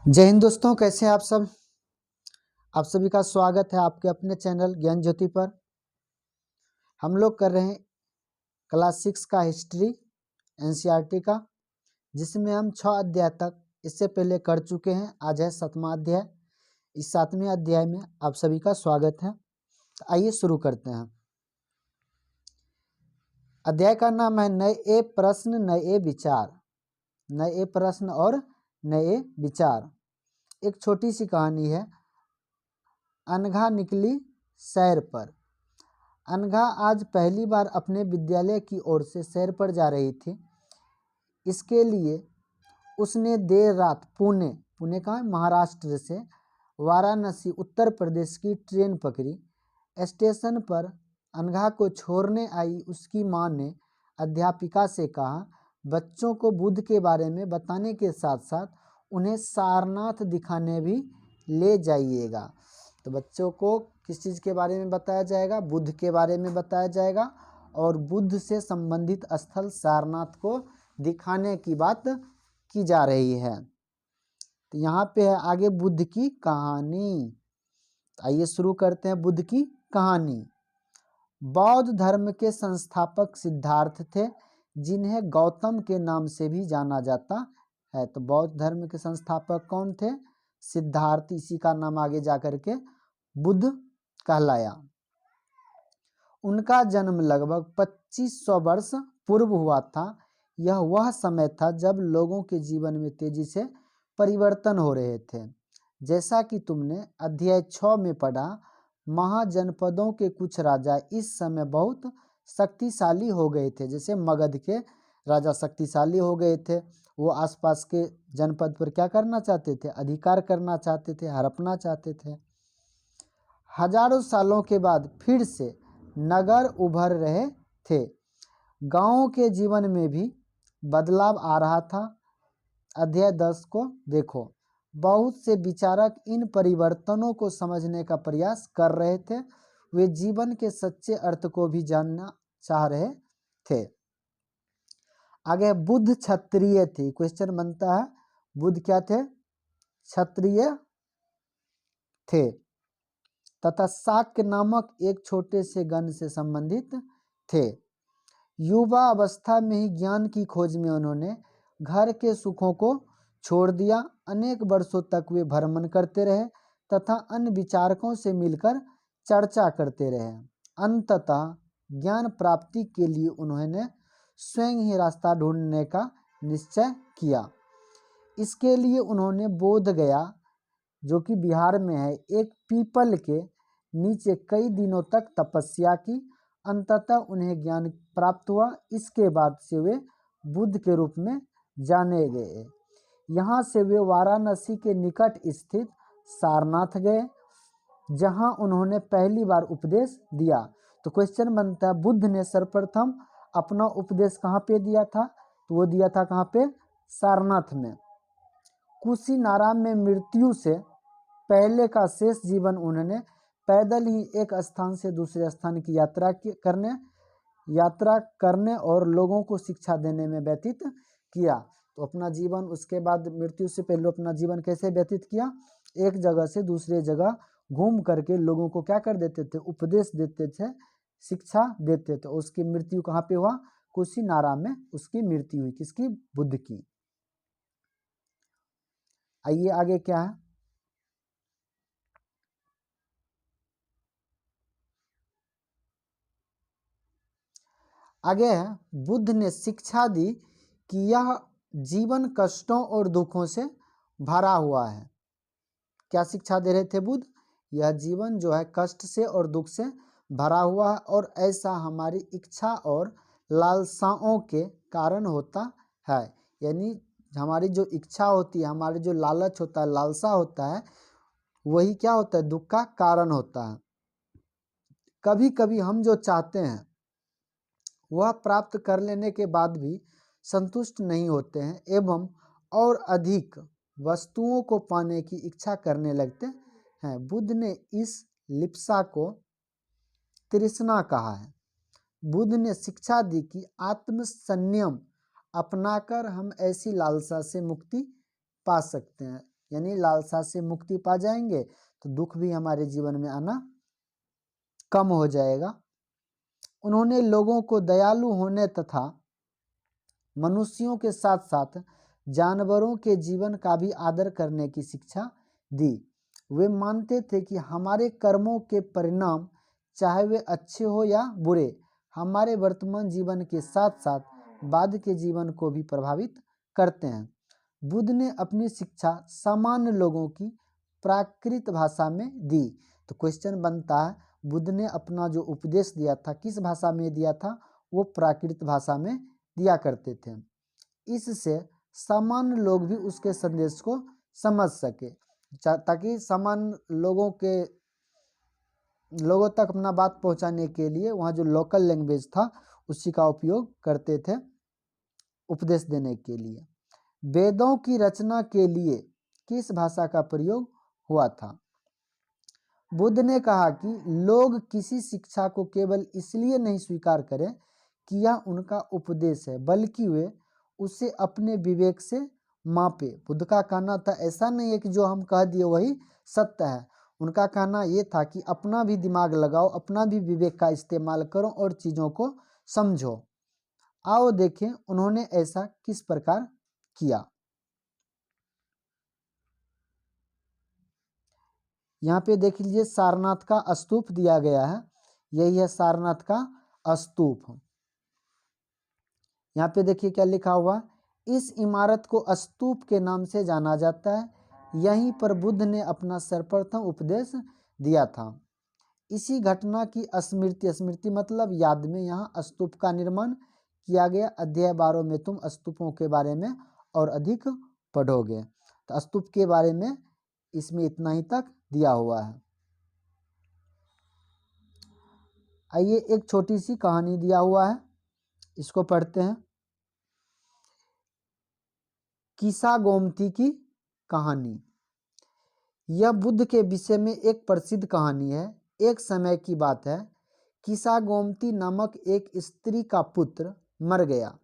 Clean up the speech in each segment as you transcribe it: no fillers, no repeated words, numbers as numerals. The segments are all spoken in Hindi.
जय हिंद दोस्तों, कैसे हैं आप सब। आप सभी का स्वागत है आपके अपने चैनल ज्ञान ज्योति पर। हम लोग कर रहे हैं क्लास 6 का हिस्ट्री एनसीईआरटी का, जिसमें हम 6 अध्याय तक इससे पहले कर चुके हैं। आज है 7वां अध्याय। इस 7वें अध्याय में आप सभी का स्वागत है। तो आइए शुरू करते हैं। अध्याय का नाम है नए प्रश्न नए विचार। नए प्रश्न और नए विचार। एक छोटी सी कहानी है। अनघा निकली सैर पर। अनघा आज पहली बार अपने विद्यालय की ओर से सैर पर जा रही थी। इसके लिए उसने देर रात पुणे का महाराष्ट्र से वाराणसी उत्तर प्रदेश की ट्रेन पकड़ी। स्टेशन पर अनघा को छोड़ने आई उसकी मां ने अध्यापिका से कहा, बच्चों को बुद्ध के बारे में बताने के साथ साथ उन्हें सारनाथ दिखाने भी ले जाइएगा। तो बच्चों को किस चीज़ के बारे में बताया जाएगा? बुद्ध के बारे में बताया जाएगा और बुद्ध से संबंधित स्थल सारनाथ को दिखाने की बात की जा रही है। तो यहाँ पे है आगे बुद्ध की कहानी। आइए शुरू करते हैं बुद्ध की कहानी। बौद्ध धर्म के संस्थापक सिद्धार्थ थे, जिन्हें गौतम के नाम से भी जाना जाता है। तो बौद्ध धर्म के संस्थापक कौन थे? सिद्धार्थ। इसी का नाम आगे जाकर के बुद्ध कहलाया। उनका जन्म लगभग 2500 वर्ष पूर्व हुआ था। यह वह समय था जब लोगों के जीवन में तेजी से परिवर्तन हो रहे थे। जैसा कि तुमने अध्याय 6 में पढ़ा, महाजनपदों के कुछ राजा इस समय बहुत शक्तिशाली हो गए थे। जैसे मगध के राजा शक्तिशाली हो गए थे, वो आसपास के जनपद पर क्या करना चाहते थे? अधिकार करना चाहते थे, हड़पना चाहते थे। हजारों सालों के बाद फिर से नगर उभर रहे थे। गांवों के जीवन में भी बदलाव आ रहा था। अध्याय 10 को देखो। बहुत से विचारक इन परिवर्तनों को समझने का प्रयास कर रहे थे। वे जीवन के सच्चे अर्थ को भी जानना चाह रहे थे। आगे बुद्ध क्षत्रिय थे। क्वेश्चन बनता है, बुद्ध क्या थे? क्षत्रिय थे तथा शाक्य नामक एक छोटे से गण से संबंधित थे। युवा अवस्था में ही ज्ञान की खोज में उन्होंने घर के सुखों को छोड़ दिया। अनेक वर्षों तक वे भ्रमण करते रहे तथा अन्य विचारकों से मिलकर चर्चा करते रहे। अंततः ज्ञान प्राप्ति के लिए उन्होंने स्वयं ही रास्ता ढूंढने का निश्चय किया। इसके लिए उन्होंने बोध गया, जो कि बिहार में है, एक पीपल के नीचे कई दिनों तक तपस्या की। अंततः उन्हें ज्ञान प्राप्त हुआ। इसके बाद से वे बुद्ध के रूप में जाने गए। यहाँ से वे वाराणसी के निकट स्थित सारनाथ गए, जहाँ उन्होंने पहली बार उपदेश दिया। तो क्वेश्चन बनता है, बुद्ध ने सर्वप्रथम अपना उपदेश कहाँ पे दिया था? तो वो दिया था कहाँ पे? सारनाथ में। कुशीनाराम में मृत्यु से पहले का शेष जीवन उन्होंने पैदल ही एक स्थान से दूसरे स्थान की यात्रा करने और लोगों को शिक्षा देने में व्यतीत किया। तो अपना जीवन उसके बाद मृत्यु से पहले अपना जीवन कैसे व्यतीत किया? एक जगह से दूसरे जगह घूम करके लोगों को क्या कर देते थे? उपदेश देते थे, शिक्षा देते थे। उसकी मृत्यु कहाँ पे हुआ? कुशीनाराम में उसकी मृत्यु हुई। किसकी? बुद्ध की। आइए आगे क्या है। आगे है, बुद्ध ने शिक्षा दी कि यह जीवन कष्टों और दुखों से भरा हुआ है। क्या शिक्षा दे रहे थे बुद्ध? यह जीवन जो है कष्ट से और दुख से भरा हुआ है, और ऐसा हमारी इच्छा और लालसाओं के कारण होता है। यानी हमारी जो इच्छा होती है, हमारी जो लालच होता है, लालसा होता है, वही क्या होता है? दुख का कारण होता है। कभी कभी हम जो चाहते हैं वह प्राप्त कर लेने के बाद भी संतुष्ट नहीं होते हैं एवं और अधिक वस्तुओं को पाने की इच्छा करने लगते हैं। बुद्ध ने इस लिप्सा को तृष्णा कहा है। बुद्ध ने शिक्षा दी कि आत्म संयम अपनाकर हम ऐसी लालसा से मुक्ति पा सकते हैं। यानी लालसा से मुक्ति पा जाएंगे तो दुख भी हमारे जीवन में आना कम हो जाएगा। उन्होंने लोगों को दयालु होने तथा मनुष्यों के साथ साथ जानवरों के जीवन का भी आदर करने की शिक्षा दी। वे मानते थे कि हमारे कर्मों के परिणाम चाहे वे अच्छे हो या बुरे हमारे वर्तमान जीवन के साथ साथ बाद के जीवन को भी प्रभावित करते हैं। बुद्ध ने अपनी शिक्षा सामान्य लोगों की प्राकृत भाषा में दी। तो क्वेश्चन बनता है बुद्ध ने अपना जो उपदेश दिया था किस भाषा में दिया था, वो प्राकृत भाषा में दिया करते थे। इससे सामान्य लोग भी उसके संदेश को समझ सके, ताकि सामान्य लोगों तक अपना बात पहुंचाने के लिए वहाँ जो लोकल लैंग्वेज था उसी का उपयोग करते थे उपदेश देने के लिए। वेदों की रचना के लिए किस भाषा का प्रयोग हुआ था? बुद्ध ने कहा कि लोग किसी शिक्षा को केवल इसलिए नहीं स्वीकार करें कि यह उनका उपदेश है, बल्कि वे उसे अपने विवेक से मापे। बुद्ध का कहना था ऐसा नहीं है कि जो हम कह दिए वही सत्य है। उनका कहना ये था कि अपना भी दिमाग लगाओ, अपना भी विवेक का इस्तेमाल करो और चीज़ों को समझो। आओ देखें उन्होंने ऐसा किस प्रकार किया। यहाँ पे देख लीजिए सारनाथ का स्तूप दिया गया है, यही है सारनाथ का स्तूप। यहाँ पे देखिए क्या लिखा हुआ, इस इमारत को स्तूप के नाम से जाना जाता है। यहीं पर बुद्ध ने अपना सर्वप्रथम उपदेश दिया था। इसी घटना की स्मृति मतलब याद में यहाँ स्तूप का निर्माण किया गया। अध्याय 12 में तुम स्तूपों के बारे में और अधिक पढ़ोगे। तो स्तूप के बारे में इसमें इतना ही तक दिया हुआ है। आइए एक छोटी सी कहानी दिया हुआ है, इसको पढ़ते हैं। किसा गोमती की कहानी। यह बुद्ध के विषय में एक प्रसिद्ध कहानी है। एक समय की बात है, किसा गोमती नामक एक स्त्री का पुत्र मर गया।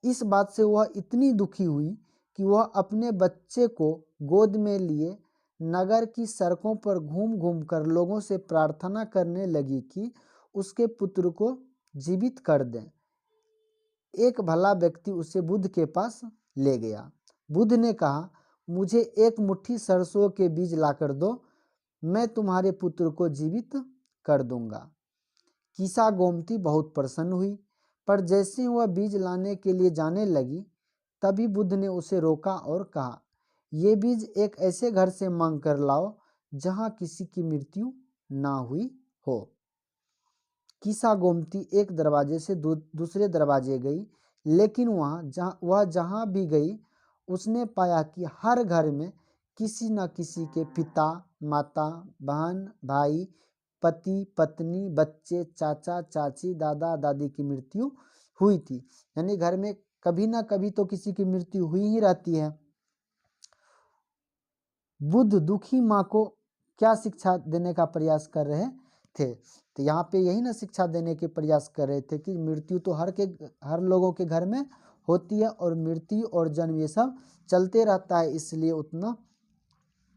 इस बात से वह इतनी दुखी हुई कि वह अपने बच्चे को गोद में लिए नगर की सड़कों पर घूम घूम कर लोगों से प्रार्थना करने लगी कि उसके पुत्र को जीवित कर दें। एक भला व्यक्ति उसे बुद्ध के पास ले गया। बुद्ध ने कहा, मुझे एक मुट्ठी सरसों के बीज लाकर दो, मैं तुम्हारे पुत्र को जीवित कर दूंगा। किसा गोमती बहुत प्रसन्न हुई, पर जैसे वह बीज लाने के लिए जाने लगी तभी बुद्ध ने उसे रोका और कहा, ये बीज एक ऐसे घर से मांग कर लाओ जहाँ किसी की मृत्यु ना हुई हो। किसा गोमती एक दरवाजे से दूसरे दरवाजे गई, लेकिन वह जहाँ भी गई उसने पाया कि हर घर में किसी न किसी के पिता, माता, बहन, भाई, पति, पत्नी, बच्चे, चाचा, चाची, दादा, दादी की मृत्यु हुई थी। यानी घर में कभी ना कभी तो किसी की मृत्यु हुई ही रहती है। बुद्ध दुखी माँ को क्या शिक्षा देने का प्रयास कर रहे थे? तो यहाँ पे यही ना शिक्षा देने के प्रयास कर रहे थे कि मृत्यु तो हर लोगों के घर में होती है और मृत्यु और जन्म ये सब चलते रहता है, इसलिए उतना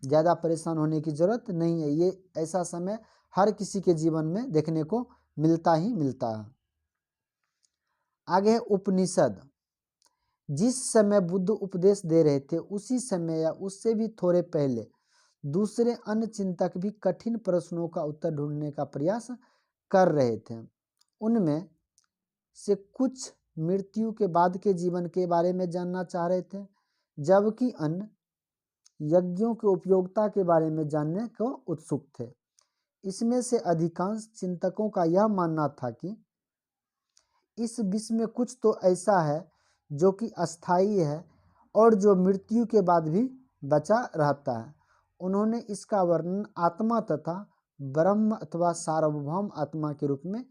ज़्यादा परेशान होने की ज़रूरत नहीं है। ये ऐसा समय हर किसी के जीवन में देखने को मिलता ही मिलता है। आगे है उपनिषद। जिस समय बुद्ध उपदेश दे रहे थे उसी समय या उससे भी थोड़े पहले दूसरे अन्य चिंतक भी कठिन प्रश्नों का उत्तर ढूंढने का प्रयास कर रहे थे। उनमें से कुछ मृत्यु के बाद के जीवन के बारे में जानना चाह रहे थे, जबकि अन्य यज्ञों के उपयोगिता के बारे में जानने को उत्सुक थे। इसमें से अधिकांश चिंतकों का यह मानना था कि इस विश्व में कुछ तो ऐसा है जो कि अस्थायी है और जो मृत्यु के बाद भी बचा रहता है। उन्होंने इसका वर्णन आत्मा तथा ब्रह्म अथवा सार्वभौम आत्मा के रूप में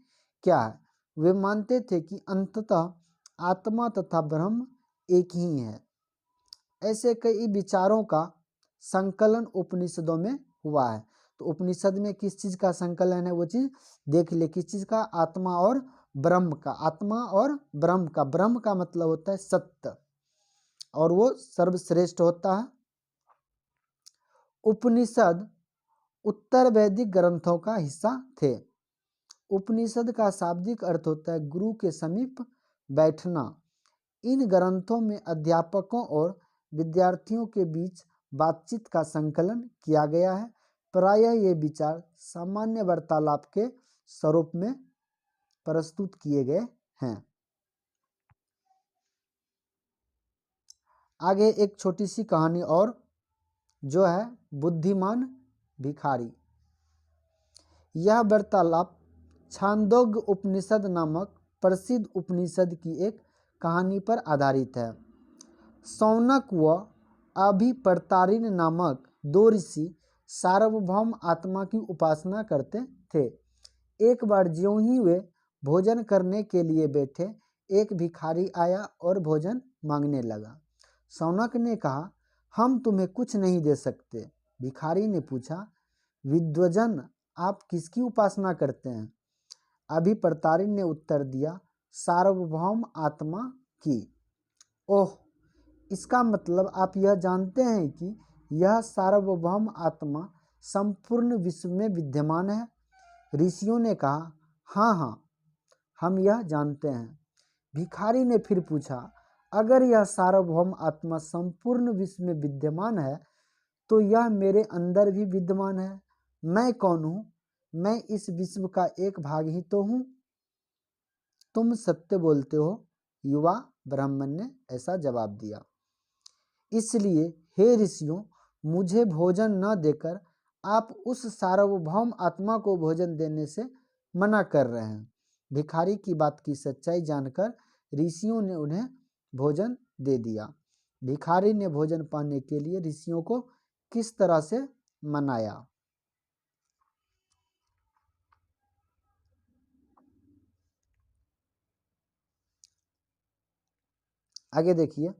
किया है। वे मानते थे कि अंततः आत्मा तथा ब्रह्म एक ही है। ऐसे कई विचारों का संकलन उपनिषदों में हुआ है। तो उपनिषद में किस चीज़ का संकलन है वो चीज़ देख ले। किस चीज़ का? आत्मा और ब्रह्म का। आत्मा और ब्रह्म का। ब्रह्म का मतलब होता है सत्य और वो सर्वश्रेष्ठ होता है। उपनिषद उत्तर वैदिक ग्रंथों का हिस्सा थे। उपनिषद का शाब्दिक अर्थ होता है गुरु के समीप बैठना। इन ग्रंथों में अध्यापकों और विद्यार्थियों के बीच बातचीत का संकलन किया गया है। प्रायः ये विचार सामान्य वार्तालाप के स्वरूप में प्रस्तुत किए गए हैं। आगे एक छोटी सी कहानी और जो है बुद्धिमान भिखारी। यह वार्तालाप छांदोग्य उपनिषद नामक प्रसिद्ध उपनिषद की एक कहानी पर आधारित है। शौनक व अभिप्रतारिण नामक दो ऋषि सार्वभौम आत्मा की उपासना करते थे। एक बार ज्यों ही वे भोजन करने के लिए बैठे, एक भिखारी आया और भोजन मांगने लगा। शौनक ने कहा, हम तुम्हें कुछ नहीं दे सकते। भिखारी ने पूछा, विद्वजन आप किसकी उपासना करते हैं? अभिप्रतारिण ने उत्तर दिया, सार्वभौम आत्मा की। ओह, इसका मतलब आप यह जानते हैं कि यह सार्वभौम आत्मा संपूर्ण विश्व में विद्यमान है? ऋषियों ने कहा, हाँ हाँ, हम यह जानते हैं। भिखारी ने फिर पूछा, अगर यह सार्वभौम आत्मा संपूर्ण विश्व में विद्यमान है तो यह मेरे अंदर भी विद्यमान है। मैं कौन हूँ? मैं इस विश्व का एक भाग ही तो हूँ। तुम सत्य बोलते हो, युवा ब्राह्मण ने ऐसा जवाब दिया। इसलिए हे ऋषियों, मुझे भोजन न देकर आप उस सार्वभौम आत्मा को भोजन देने से मना कर रहे हैं। भिखारी की बात की सच्चाई जानकर ऋषियों ने उन्हें भोजन दे दिया। भिखारी ने भोजन पाने के लिए ऋषियों को किस तरह से मनाया? आगे देखिए,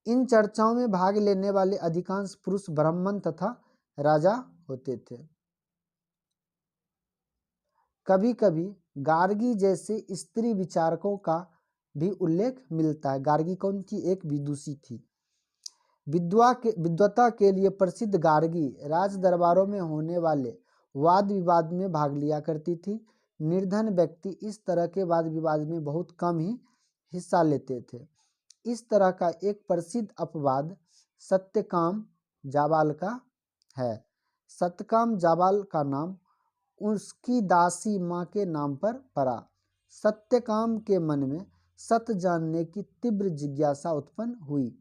इन चर्चाओं में भाग लेने वाले अधिकांश पुरुष ब्राह्मण तथा राजा होते थे। कभी कभी गार्गी जैसे स्त्री विचारकों का भी उल्लेख मिलता है। गार्गी कौन थी? एक विदुषी थी। विद्वता के लिए प्रसिद्ध गार्गी राज दरबारों में होने वाले वाद विवाद में भाग लिया करती थी। निर्धन व्यक्ति इस तरह के वाद विवाद में बहुत कम ही हिस्सा लेते थे। इस तरह का एक प्रसिद्ध अपवाद सत्यकाम जाबाल का है। सत्यकाम जाबाल का नाम उसकी दासी माँ के नाम पर पड़ा। सत्यकाम के मन में सत्य जानने की तीव्र जिज्ञासा उत्पन्न हुई।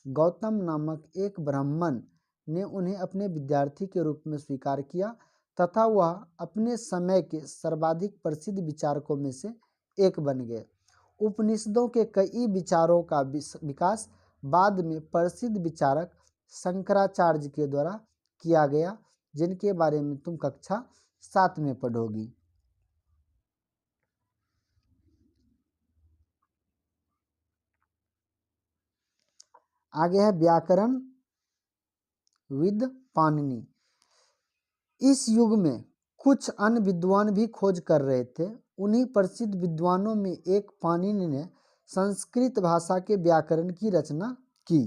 गौतम नामक एक ब्राह्मण ने उन्हें अपने विद्यार्थी के रूप में स्वीकार किया तथा वह अपने समय के सर्वाधिक प्रसिद्ध विचारकों में से एक बन गए। उपनिषदों के कई विचारों का विकास बाद में प्रसिद्ध विचारक शंकराचार्य के द्वारा किया गया, जिनके बारे में तुम कक्षा 7 में पढ़ोगी। आगे है व्याकरण विद पाणिनि। इस युग में कुछ अन्य विद्वान भी खोज कर रहे थे। उन्हीं प्रसिद्ध विद्वानों में एक पाणिनि ने संस्कृत भाषा के व्याकरण की रचना की।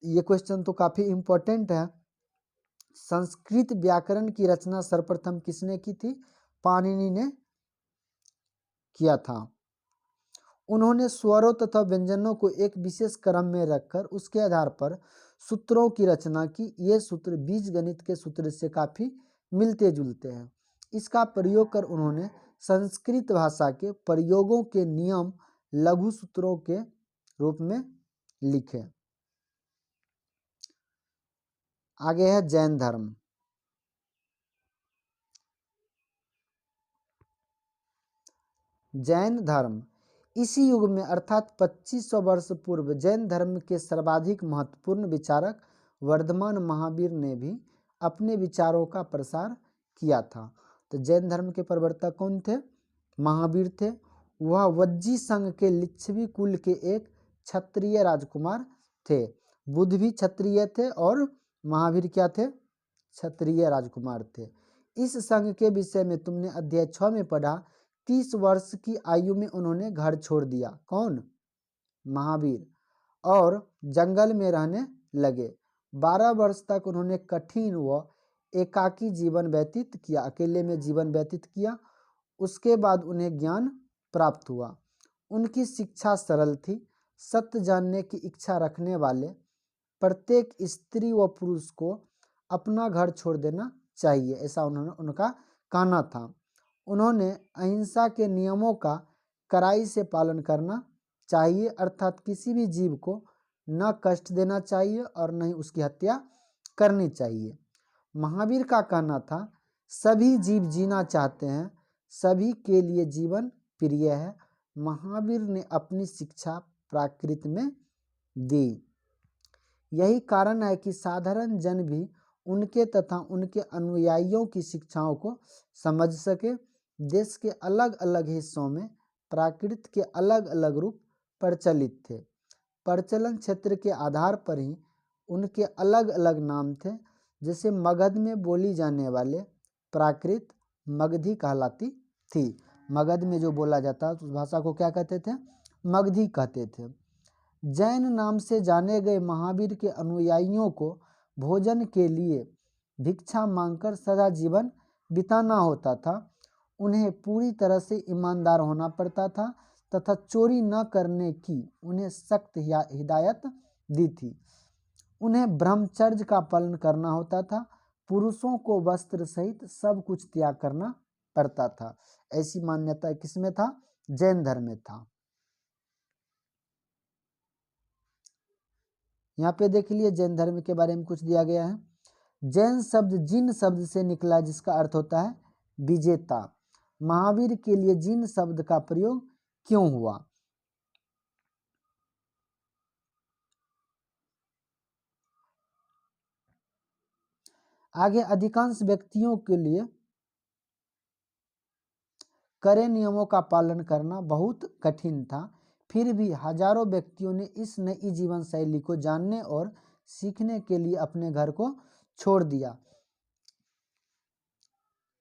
ये क्वेश्चन तो काफी इम्पोर्टेंट है। संस्कृत व्याकरण की रचना सर्वप्रथम किसने की थी? पाणिनि ने किया था। उन्होंने स्वरों तथा व्यंजनों को एक विशेष क्रम में रखकर उसके आधार पर सूत्रों की रचना की। ये सूत्र बीज गणित के सूत्र से काफी मिलते जुलते हैं। इसका प्रयोग कर उन्होंने संस्कृत भाषा के प्रयोगों के नियम लघु सूत्रों के रूप में लिखे। आगे है जैन धर्म। जैन धर्म इसी युग में अर्थात 2500 वर्ष पूर्व जैन धर्म के सर्वाधिक महत्वपूर्ण विचारक वर्धमान महावीर ने भी अपने विचारों का प्रसार किया था। तो जैन धर्म के प्रवर्तक कौन थे? महावीर थे। वह वज्जी संघ के लिच्छवी कुल के एक क्षत्रिय राजकुमार थे। बुद्ध भी क्षत्रिय थे और महावीर क्या थे? क्षत्रिय राजकुमार थे। इस संघ के विषय में तुमने अध्याय 6 में पढ़ा। 30 वर्ष की आयु में उन्होंने घर छोड़ दिया। कौन? महावीर। और जंगल में रहने लगे। 12 वर्ष तक उन्होंने कठिन व एकाकी जीवन व्यतीत किया, अकेले में जीवन व्यतीत किया। उसके बाद उन्हें ज्ञान प्राप्त हुआ। उनकी शिक्षा सरल थी। सत्य जानने की इच्छा रखने वाले प्रत्येक स्त्री व पुरुष को अपना घर छोड़ देना चाहिए, ऐसा उनका कहना था। उन्होंने अहिंसा के नियमों का कड़ाई से पालन करना चाहिए, अर्थात किसी भी जीव को न कष्ट देना चाहिए और न ही उसकी हत्या करनी चाहिए। महावीर का कहना था, सभी जीव जीना चाहते हैं, सभी के लिए जीवन प्रिय है। महावीर ने अपनी शिक्षा प्राकृत में दी। यही कारण है कि साधारण जन भी उनके तथा उनके अनुयायियों की शिक्षाओं को समझ सके। देश के अलग अलग हिस्सों में प्राकृत के अलग अलग रूप प्रचलित थे। प्रचलन क्षेत्र के आधार पर ही उनके अलग अलग नाम थे। जैसे मगध में बोली जाने वाले प्राकृत मगधी कहलाती थी। मगध में जो बोला जाता उस भाषा को क्या कहते थे? मगधी कहते थे। जैन नाम से जाने गए महावीर के अनुयायियों को भोजन के लिए भिक्षा मांगकर सदा जीवन बिताना होता था। उन्हें पूरी तरह से ईमानदार होना पड़ता था तथा चोरी न करने की उन्हें सख्त हिदायत दी थी। उन्हें ब्रह्मचर्य का पालन करना होता था। पुरुषों को वस्त्र सहित सब कुछ त्याग करना पड़ता था। ऐसी मान्यता किसमें था? जैन धर्म में था। यहाँ पे देख लिए जैन धर्म के बारे में कुछ दिया गया है। जैन शब्द जिन शब्द से निकला, जिसका अर्थ होता है विजेता। महावीर के लिए जिन शब्द का प्रयोग क्यों हुआ? आगे अधिकांश व्यक्तियों के लिए कड़े नियमों का पालन करना बहुत कठिन था। फिर भी हजारों व्यक्तियों ने इस नई जीवन शैली को जानने और सीखने के लिए अपने घर को छोड़ दिया।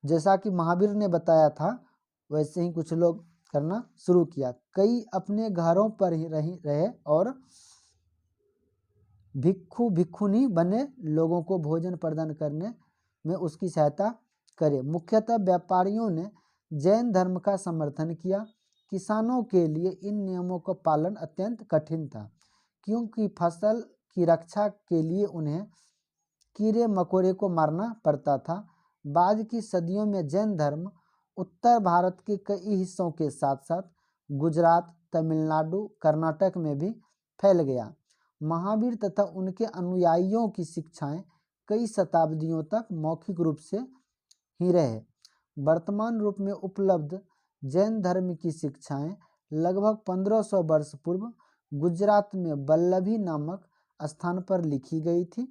जैसा कि महावीर ने बताया था वैसे ही कुछ लोग करना शुरू किया। कई अपने घरों पर ही रहे और भिक्षु भिक्षुनी बने लोगों को भोजन प्रदान करने में उसकी सहायता करे। मुख्यतः व्यापारियों ने जैन धर्म का समर्थन किया। किसानों के लिए इन नियमों का पालन अत्यंत कठिन था, क्योंकि फसल की रक्षा के लिए उन्हें कीड़े मकोड़े को मारना पड़ता था। बाद की सदियों में जैन धर्म उत्तर भारत के कई हिस्सों के साथ साथ गुजरात, तमिलनाडु, कर्नाटक में भी फैल गया। महावीर तथा उनके अनुयायियों की शिक्षाएं कई शताब्दियों तक मौखिक रूप से ही रहे। वर्तमान रूप में उपलब्ध जैन धर्म की शिक्षाएं लगभग 1500 वर्ष पूर्व गुजरात में वल्लभी नामक स्थान पर लिखी गई थी।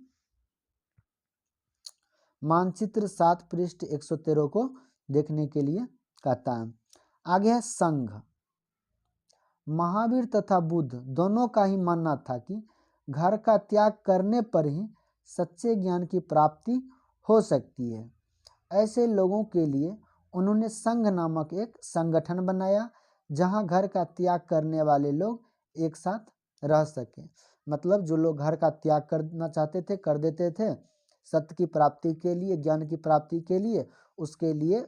मानचित्र 7 पृष्ठ 113 को देखने के लिए कहता है। आगे है संघ। महावीर तथा बुद्ध दोनों का ही मानना था कि घर का त्याग करने पर ही सच्चे ज्ञान की प्राप्ति हो सकती है। ऐसे लोगों के लिए उन्होंने संघ नामक एक संगठन बनाया, जहां घर का त्याग करने वाले लोग एक साथ रह सके। मतलब जो लोग घर का त्याग करना चाहते थे कर देते थे सत्य की प्राप्ति के लिए, ज्ञान की प्राप्ति के लिए। उसके लिए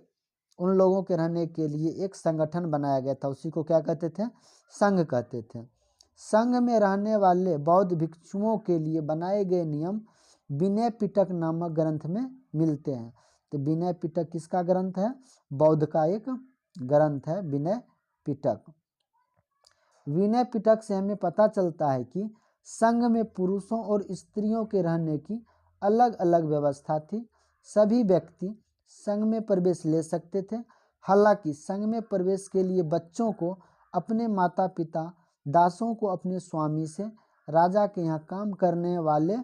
उन लोगों के रहने के लिए एक संगठन बनाया गया था, उसी को क्या कहते थे? संघ कहते थे। संघ में रहने वाले बौद्ध भिक्षुओं के लिए बनाए गए नियम विनय पिटक नामक ग्रंथ में मिलते हैं। तो विनय पिटक किसका ग्रंथ है? बौद्ध का एक ग्रंथ है विनय पिटक। विनय पिटक से हमें पता चलता है कि संघ में पुरुषों और स्त्रियों के रहने की अलग अलग व्यवस्था थी। सभी व्यक्ति संघ में प्रवेश ले सकते थे। हालांकि संघ में प्रवेश के लिए बच्चों को अपने माता पिता, दासों को अपने स्वामी से, राजा के यहाँ काम करने वाले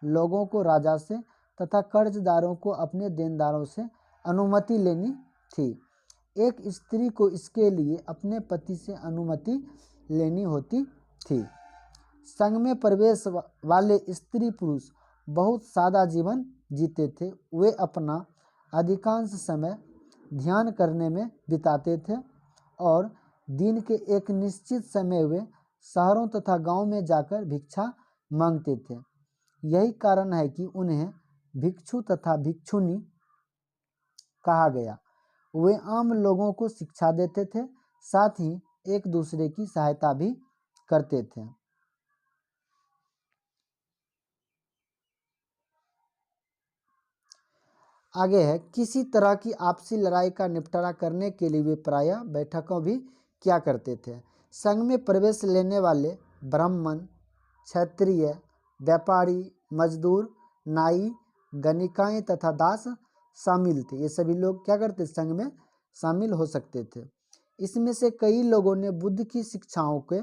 लोगों को राजा से तथा कर्जदारों को अपने देनदारों से अनुमति लेनी थी। एक स्त्री को इसके लिए अपने पति से अनुमति लेनी होती थी। संघ में प्रवेश वाले स्त्री पुरुष बहुत सादा जीवन जीते थे। वे अपना अधिकांश समय ध्यान करने में बिताते थे और दिन के एक निश्चित समय वे शहरों तथा गांव में जाकर भिक्षा मांगते थे। यही कारण है कि उन्हें भिक्षु तथा भिक्षुनी कहा गया। वे आम लोगों को शिक्षा देते थे, साथ ही एक दूसरे की सहायता भी करते थे। आगे है, किसी तरह की आपसी लड़ाई का निपटारा करने के लिए वे प्रायः बैठकों भी किया करते थे। संघ में प्रवेश लेने वाले ब्राह्मण, क्षत्रिय, व्यापारी, मजदूर, नाई, गणिकाएं तथा दास शामिल थे। ये सभी लोग क्या करते, संघ में शामिल हो सकते थे। इसमें से कई लोगों ने बुद्ध की शिक्षाओं के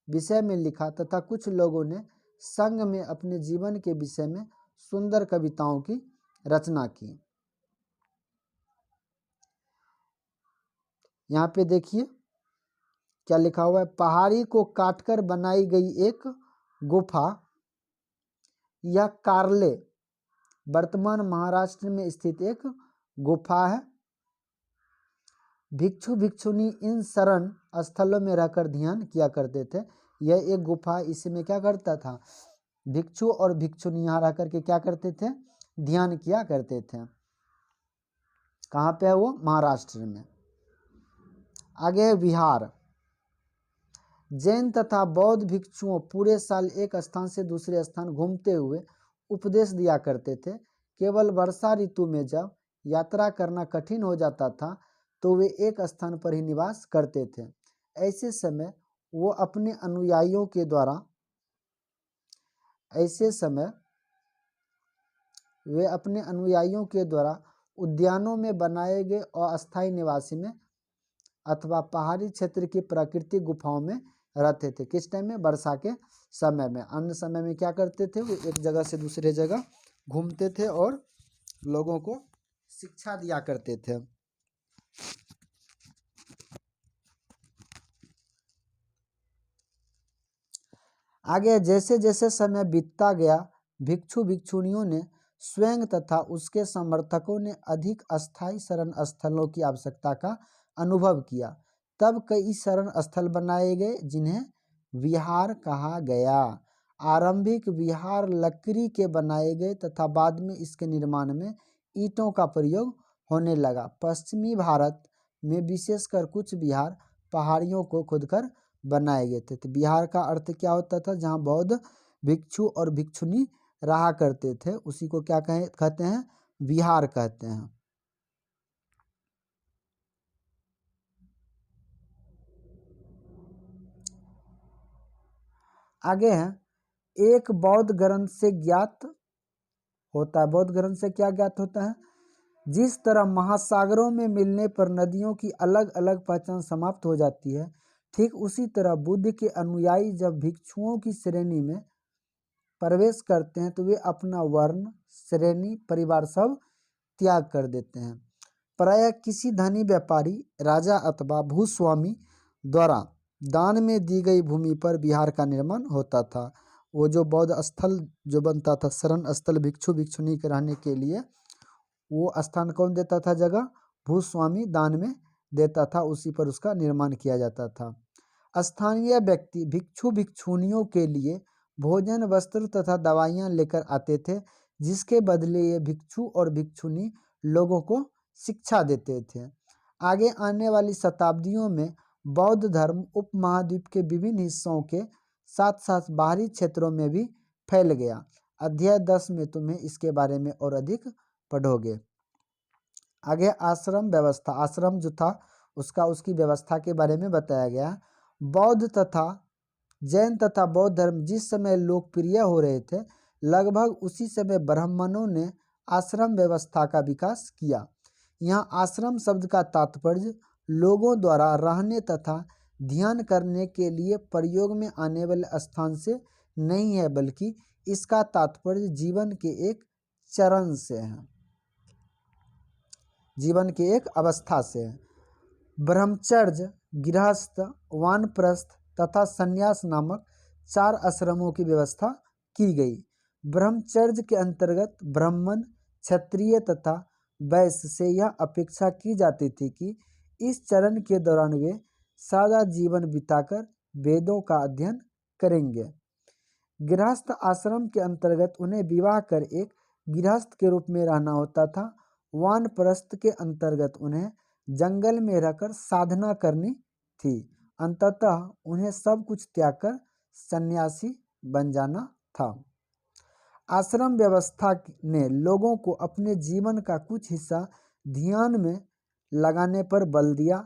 विषय में लिखा तथा कुछ लोगों ने संघ में अपने जीवन के विषय में सुंदर कविताओं की रचना की। यहाँ पे देखिए क्या लिखा हुआ है, पहाड़ी को काटकर बनाई गई एक गुफा, यह कार्ले वर्तमान महाराष्ट्र में स्थित एक गुफा है। भिक्षु भिक्षुनी इन शरण स्थलों में रहकर ध्यान किया करते थे। यह एक गुफा, इसमें क्या करता था, भिक्षु और भिक्षुनी यहाँ रह करके क्या करते थे, ध्यान किया करते थे। कहाँ पे है वो, महाराष्ट्र में। आगे है विहार। जैन तथा बौद्ध भिक्षुओं पूरे साल एक स्थान से दूसरे स्थान घूमते हुए उपदेश दिया करते थे। केवल वर्षा ऋतु में जब यात्रा करना कठिन हो जाता था तो वे एक स्थान पर ही निवास करते थे। ऐसे समय वो अपने अनुयायियों के द्वारा उद्यानों में बनाए गए अस्थायी निवासी में अथवा पहाड़ी क्षेत्र की प्राकृतिक गुफाओं में रहते थे। किस टाइम में, वर्षा के समय में। अन्य समय में क्या करते थे, वो एक जगह से दूसरे जगह घूमते थे और लोगों को शिक्षा दिया करते थे। आगे जैसे जैसे समय बीतता गया, भिक्षु भिक्षुणियों ने स्वयं तथा उसके समर्थकों ने अधिक अस्थायी शरण स्थलों की आवश्यकता का अनुभव किया। तब कई शरण स्थल बनाए गए जिन्हें विहार कहा गया। आरंभिक विहार लकड़ी के बनाए गए तथा बाद में इसके निर्माण में ईंटों का प्रयोग होने लगा। पश्चिमी भारत में विशेषकर कुछ विहार पहाड़ियों को खोदकर बनाए गए थे। तो विहार का अर्थ क्या होता था, जहाँ बौद्ध भिक्षु और भिक्षुनी रहा करते थे, उसी को क्या कहते हैं, विहार कहते हैं। आगे है, एक बौद्ध ग्रंथ से ज्ञात होता है। बौद्ध ग्रंथ से क्या ज्ञात होता है, जिस तरह महासागरों में मिलने पर नदियों की अलग अलग पहचान समाप्त हो जाती है, ठीक उसी तरह बुद्ध के अनुयायी जब भिक्षुओं की श्रेणी में प्रवेश करते हैं तो वे अपना वर्ण, श्रेणी, परिवार सब त्याग कर देते हैं। प्रायः किसी धनी व्यापारी, राजा अथवा भूस्वामी द्वारा दान में दी गई भूमि पर विहार का निर्माण होता था। वो जो बौद्ध स्थल जो बनता था, शरण स्थल भिक्षु भिक्षुनी के रहने के लिए, वो स्थान कौन देता था, जगह भूस्वामी दान में देता था, उसी पर उसका निर्माण किया जाता था। स्थानीय व्यक्ति भिक्षु भिक्षुनियों के लिए भोजन, वस्त्र तथा दवाइयाँ लेकर आते थे, जिसके बदले ये भिक्षु और भिक्षुनी लोगों को शिक्षा देते थे। आगे आने वाली शताब्दियों में बौद्ध धर्म उपमहाद्वीप के विभिन्न हिस्सों के साथ साथ बाहरी क्षेत्रों में भी फैल गया। अध्याय 10 में तुम्हें इसके बारे में और अधिक पढ़ोगे। आगे आश्रम व्यवस्था। आश्रम जो था उसकी व्यवस्था के बारे में बताया गया। बौद्ध तथा जैन तथा बौद्ध धर्म जिस समय लोकप्रिय हो रहे थे, लगभग उसी समय ब्राह्मणों ने आश्रम व्यवस्था का विकास किया। यहाँ आश्रम शब्द का तात्पर्य लोगों द्वारा रहने तथा ध्यान करने के लिए प्रयोग में आने वाले स्थान से नहीं है, बल्कि इसका तात्पर्य जीवन के एक चरण से है, जीवन के एक अवस्था से है। ब्रह्मचर्य, गृहस्थ, वानप्रस्थ तथा संन्यास नामक 4 आश्रमों की व्यवस्था की गई। ब्रह्मचर्य के अंतर्गत ब्राह्मण, क्षत्रिय तथा वैश्य से यह अपेक्षा की जाती थी कि इस चरण के दौरान वे सादा जीवन बिताकर वेदों का अध्ययन करेंगे। गृहस्थ आश्रम के अंतर्गत उन्हें विवाह कर एक गृहस्थ के रूप में रहना होता था। वानप्रस्थ के अंतर्गत उन्हें जंगल में रहकर साधना करनी थी। अंततः उन्हें सब कुछ त्याग कर सन्यासी बन जाना था। आश्रम व्यवस्था ने लोगों को अपने जीवन का कुछ हिस्सा ध्यान में लगाने पर बल दिया।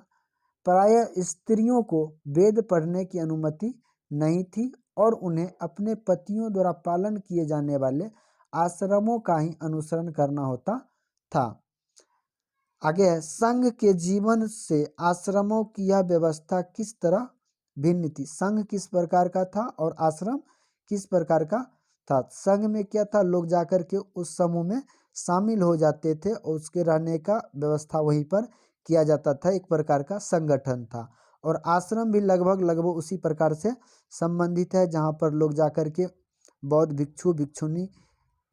प्रायः स्त्रियों को वेद पढ़ने की अनुमति नहीं थी और उन्हें अपने पतियों द्वारा पालन किए जाने वाले आश्रमों का ही अनुसरण करना होता था। आगे है, संघ के जीवन से आश्रमों की यह व्यवस्था किस तरह भिन्न थी। संघ किस प्रकार का था और आश्रम किस प्रकार का था। संघ में क्या था, लोग जाकर के उस समूह में शामिल हो जाते थे और उसके रहने का व्यवस्था वहीं पर किया जाता था, एक प्रकार का संगठन था। और आश्रम भी लगभग उसी प्रकार से संबंधित है, जहाँ पर लोग जाकर के बौद्ध भिक्षु भिक्षुनी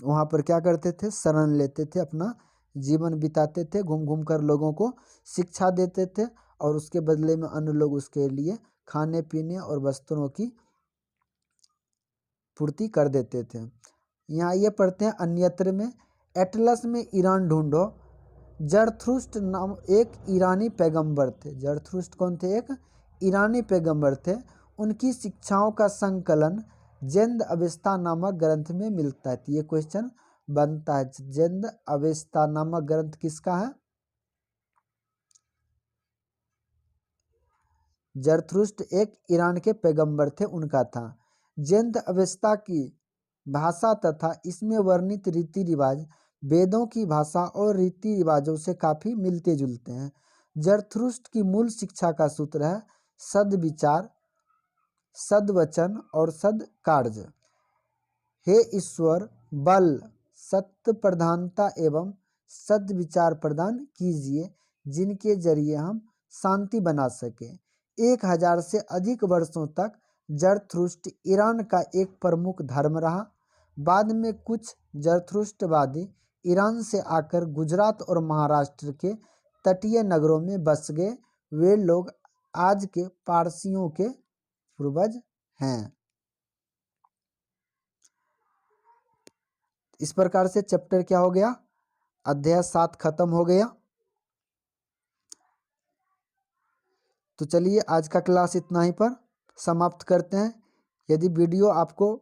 वहाँ पर क्या करते थे, शरण लेते थे, अपना जीवन बिताते थे, घूम घूम कर लोगों को शिक्षा देते थे और उसके बदले में अन्य लोग उसके लिए खाने पीने और वस्त्रों की पूर्ति कर देते थे। यहाँ ये पढ़ते हैं अन्यत्र में, एटलस में ईरान ढूंढो। जरथुष्ट्र नाम एक ईरानी पैगंबर थे। जरथुष्ट्र कौन थे, एक ईरानी पैगंबर थे। उनकी शिक्षाओं का संकलन जेंद अवेस्ता नामक ग्रंथ में मिलता है। तो ये क्वेश्चन बनता है, जेंद अवेस्ता नामक ग्रंथ किसका है, जरथुष्ट्र एक ईरान के पैगंबर थे, उनका था। जेंद अवेस्ता की भाषा तथा इसमें वर्णित रीति रिवाज वेदों की भाषा और रीति रिवाजों से काफी मिलते जुलते हैं। जरथुष्ट्र की मूल शिक्षा का सूत्र है सद्विचार, सद्वचन और सद्कार्य। हे ईश्वर, बल, सत्य प्रधानता एवं सद्विचार प्रदान कीजिए, जिनके जरिए हम शांति बना सके। 1000 से अधिक वर्षों तक जरथुष्ट्र ईरान का एक प्रमुख धर्म रहा। बाद में कुछ जरथुष्ट्रवादी ईरान से आकर गुजरात और महाराष्ट्र के तटीय नगरों में बस गए। वे लोग आज के पारसियों के पूर्वज हैं। इस प्रकार से चैप्टर क्या हो गया, अध्याय 7 खत्म हो गया। तो चलिए आज का क्लास इतना ही पर समाप्त करते हैं। यदि वीडियो आपको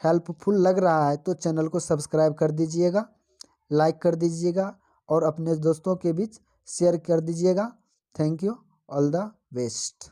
हेल्पफुल लग रहा है तो चैनल को सब्सक्राइब कर दीजिएगा, लाइक कर दीजिएगा और अपने दोस्तों के बीच शेयर कर दीजिएगा। Thank you, all the best.